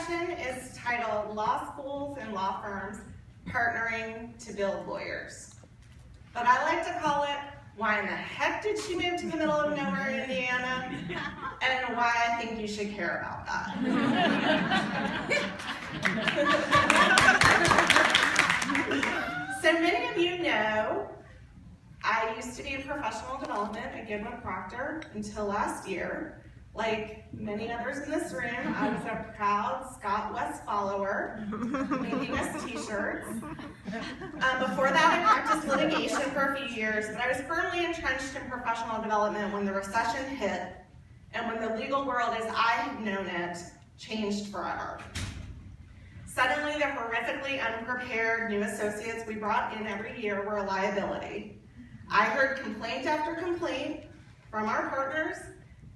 session is titled Law Schools and Law Firms Partnering to Build Lawyers. But I like to call it, why in the heck did she move to the middle of nowhere, Indiana? And why I think you should care about that. So many of you know, I used to be in professional development at Goodwin Procter until last year. Like many others in this room, I was a proud Scott West follower, making us t-shirts. Before that, I practiced litigation for a few years, but I was firmly entrenched in professional development when the recession hit and when the legal world as I had known it changed forever. Suddenly, the horrifically unprepared new associates we brought in every year were a liability. I heard complaint after complaint from our partners,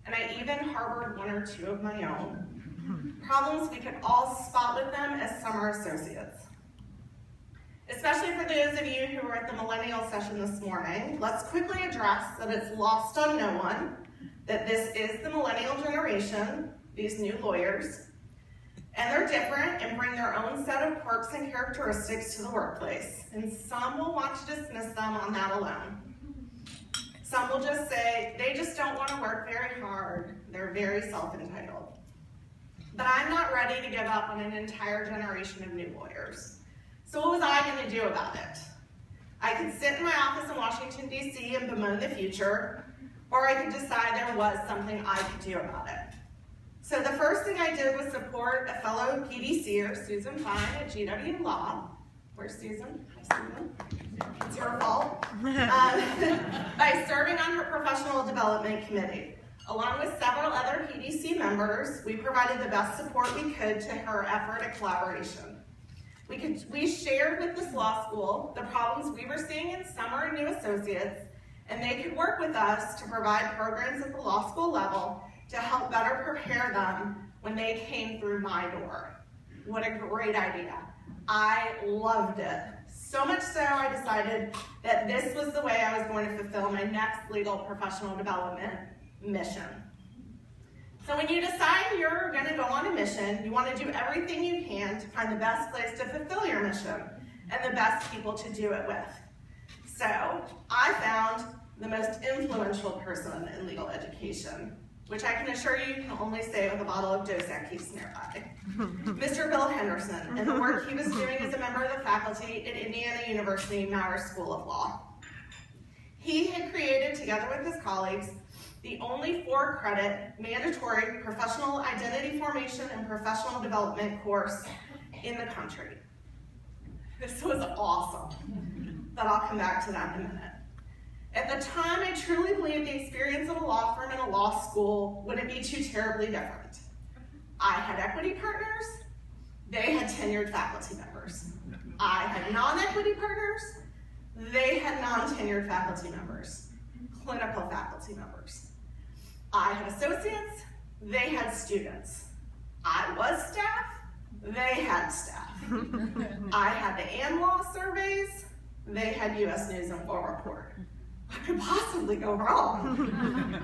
and I even harbored one or two of my own. Problems we could all spot with them as summer associates. Especially for those of you who were at the millennial session this morning, let's quickly address that it's lost on no one that this is the millennial generation, these new lawyers, and they're different and bring their own set of quirks and characteristics to the workplace, and some will want to dismiss them on that alone. Some will just say, they just don't want to work very hard. They're very self-entitled. But I'm not ready to give up on an entire generation of new lawyers. So what was I going to do about it? I could sit in my office in Washington, D.C. and bemoan the future, or I could decide there was something I could do about it. So the first thing I did was support a fellow PDCer, Susan Fine at GW Law. Where's Susan? Hi, Susan. It's her fault. By serving on her professional development committee. Along with several other PDC members, we provided the best support we could to her effort at collaboration. We shared with this law school the problems we were seeing in summer and new associates, and they could work with us to provide programs at the law school level to help better prepare them when they came through my door. What a great idea. I loved it. So much so I decided that this was the way I was going to fulfill my next legal professional development mission. So when you decide you're going to go on a mission, you want to do everything you can to find the best place to fulfill your mission and the best people to do it with. So I found the most influential person in legal education, which I can assure you can only say with a bottle of Dos Equis nearby. Mr. Bill Henderson, and the work he was doing as a member of the faculty at Indiana University Maurer School of Law. He had created, together with his colleagues, the only 4-credit mandatory professional identity formation and professional development course in the country. This was awesome, but I'll come back to that in a minute. At the time, I truly believed the experience of a law firm and a law school wouldn't be too terribly different. I had equity partners, they had tenured faculty members. I had non-equity partners, they had non-tenured faculty members, clinical faculty members. I had associates, they had students. I was staff, they had staff. I had the AmLaw surveys, they had US News and World Report. What could possibly go wrong?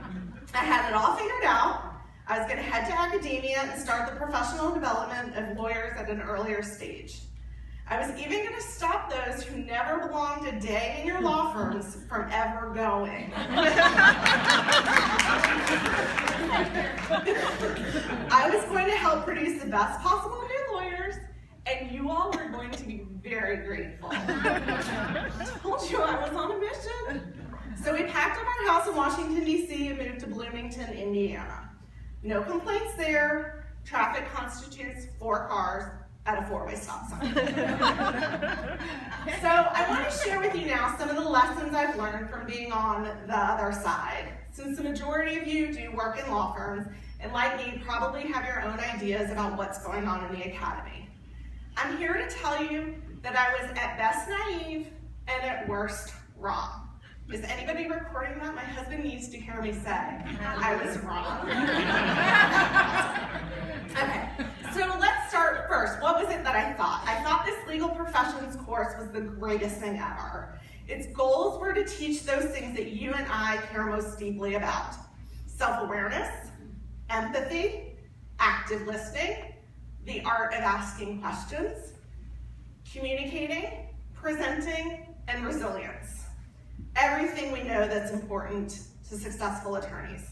I had it all figured out. I was going to head to academia and start the professional development of lawyers at an earlier stage. I was even going to stop those who never belonged a day in your law firms from ever going. I was going to help produce the best possible new lawyers, and you all were going to be very grateful. I told you I was on a mission. So we packed up our house in Washington, D.C. and moved to Bloomington, Indiana. No complaints there. Traffic constitutes 4 cars at a 4-way stop sign. So I want to share with you now some of the lessons I've learned from being on the other side. Since the majority of you do work in law firms, and like me, probably have your own ideas about what's going on in the academy. I'm here to tell you that I was at best naive and at worst wrong. Is anybody recording that? My husband needs to hear me say, I was wrong. Okay, so let's start first. What was it that I thought? I thought this legal professions course was the greatest thing ever. Its goals were to teach those things that you and I care most deeply about. Self-awareness, empathy, active listening, the art of asking questions, communicating, presenting, and resilience. Everything we know that's important to successful attorneys.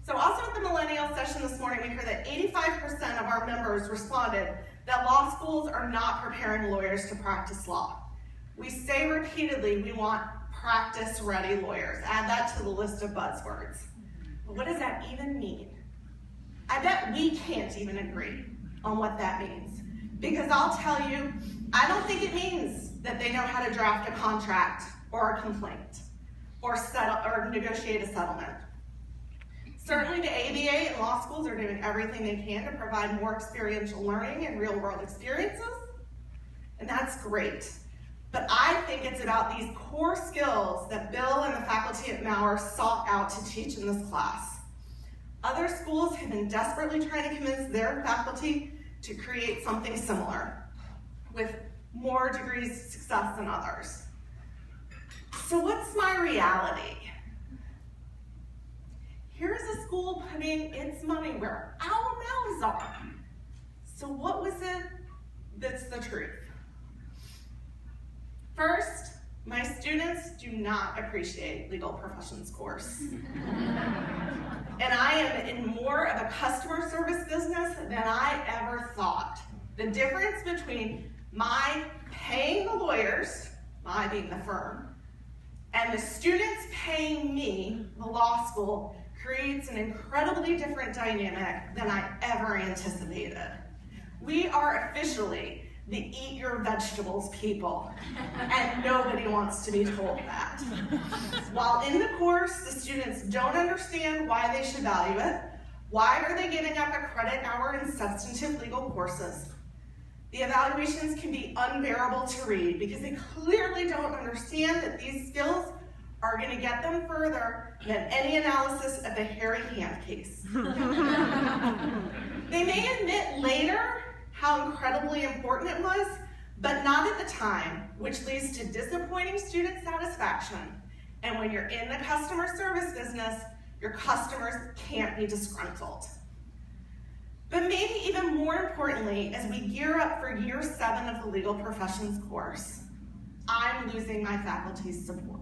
So also at the millennial session this morning, we heard that 85% of our members responded that law schools are not preparing lawyers to practice law. We say repeatedly we want practice-ready lawyers. Add that to the list of buzzwords. But what does that even mean? I bet we can't even agree on what that means. Because I'll tell you, I don't think it means that they know how to draft a contract or a complaint or negotiate a settlement. Certainly the ABA and law schools are doing everything they can to provide more experiential learning and real-world experiences, and that's great. But I think it's about these core skills that Bill and the faculty at Maurer sought out to teach in this class. Other schools have been desperately trying to convince their faculty to create something similar, with more degrees of success than others. So what's my reality? Here's a school putting its money where our mouths are. So what was it that's the truth? First, my students do not appreciate legal professions course. And I am in more of a customer service business than I ever thought. The difference between my paying the lawyers, my being the firm, and the students paying me, the law school, creates an incredibly different dynamic than I ever anticipated. We are officially the eat your vegetables people, and nobody wants to be told that. While in the course, the students don't understand why they should value it. Why are they giving up a credit hour in substantive legal courses? The evaluations can be unbearable to read because they clearly don't understand that these skills are going to get them further than any analysis of the Harry Hand case. They may admit later how incredibly important it was, but not at the time, which leads to disappointing student satisfaction. And when you're in the customer service business, your customers can't be disgruntled. But maybe even more importantly, as we gear up for year 7 of the legal professions course, I'm losing my faculty's support.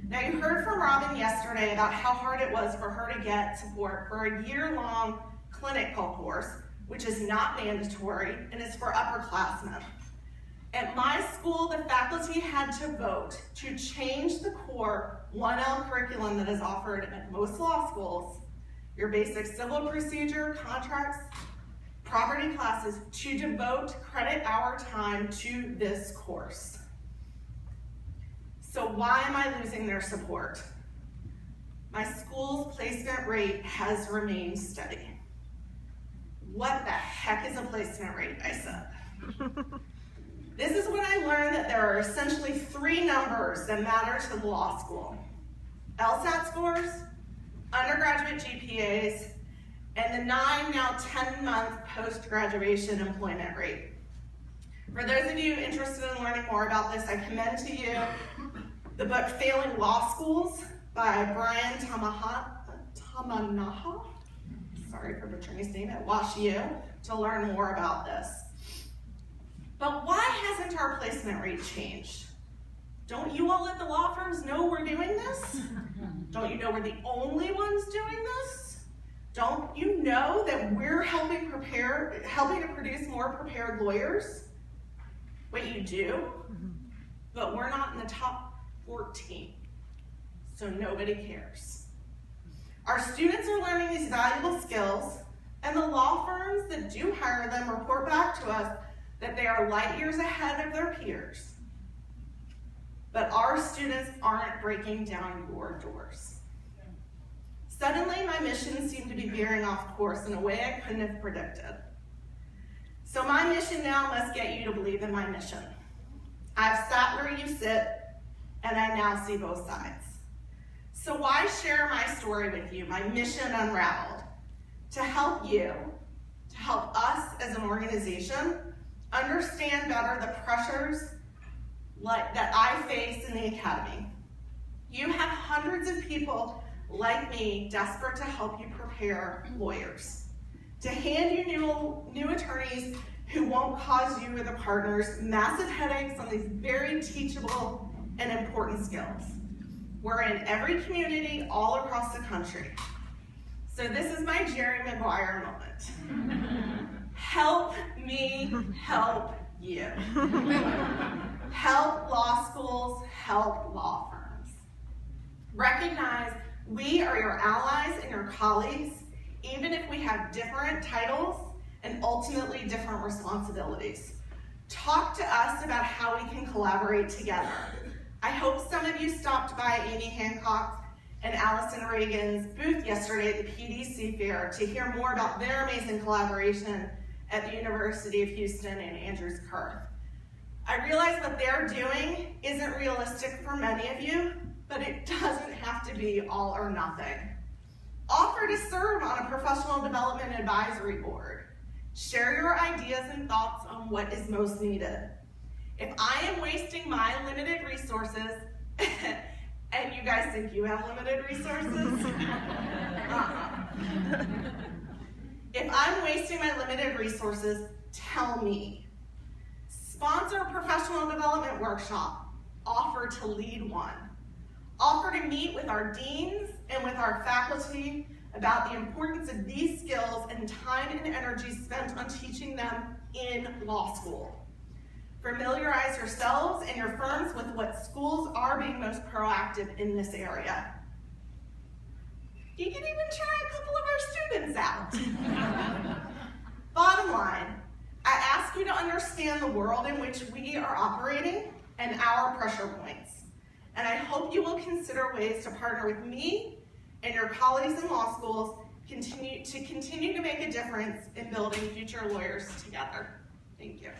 Now you heard from Robin yesterday about how hard it was for her to get support for a year-long clinical course, which is not mandatory and is for upperclassmen. At my school, the faculty had to vote to change the core 1L curriculum that is offered at most law schools, your basic civil procedure, contracts, property classes, to devote credit hour time to this course. So why am I losing their support? My school's placement rate has remained steady. What the heck is a placement rate, I said. This is when I learned that there are essentially 3 numbers that matter to the law school. LSAT scores, undergraduate GPAs, and the 9, now 10-month post-graduation employment rate. For those of you interested in learning more about this, I commend to you the book Failing Law Schools by Brian Tamanaha, sorry for butchering his name, at WashU, to learn more about this. But why hasn't our placement rate changed? Don't you all at the law firms know we're doing this? Don't you know we're the only ones doing this? Don't you know that we're helping to produce more prepared lawyers? Wait, you do? But we're not in the top 14, so nobody cares. Our students are learning these valuable skills, and the law firms that do hire them report back to us that they are light years ahead of their peers. But our students aren't breaking down your doors. Suddenly, my mission seemed to be veering off course in a way I couldn't have predicted. So my mission now must get you to believe in my mission. I've sat where you sit, and I now see both sides. So why share my story with you, my mission unraveled? To help you, to help us as an organization understand better the pressures that I face in the academy. You have hundreds of people like me desperate to help you prepare lawyers, to hand you new attorneys who won't cause you or the partners massive headaches on these very teachable and important skills. We're in every community all across the country. So this is my Jerry Maguire moment. Help me help you. Help law schools, help law firms. Recognize we are your allies and your colleagues, even if we have different titles and ultimately different responsibilities. Talk to us about how we can collaborate together. I hope some of you stopped by Amy Hancock and Allison Reagan's booth yesterday at the PDC Fair to hear more about their amazing collaboration at the University of Houston and Andrews Kurth. I realize what they're doing isn't realistic for many of you, but it doesn't have to be all or nothing. Offer to serve on a professional development advisory board. Share your ideas and thoughts on what is most needed. If I am wasting my limited resources, and you guys think you have limited resources? If I'm wasting my limited resources, tell me. Sponsor a professional development workshop. Offer to lead one. Offer to meet with our deans and with our faculty about the importance of these skills and time and energy spent on teaching them in law school. Familiarize yourselves and your firms with what schools are being most proactive in this area. You can even try a couple of our students out. Bottom line, I ask you to understand the world in which we are operating and our pressure points. And I hope you will consider ways to partner with me and your colleagues in law schools to continue to make a difference in building future lawyers together. Thank you.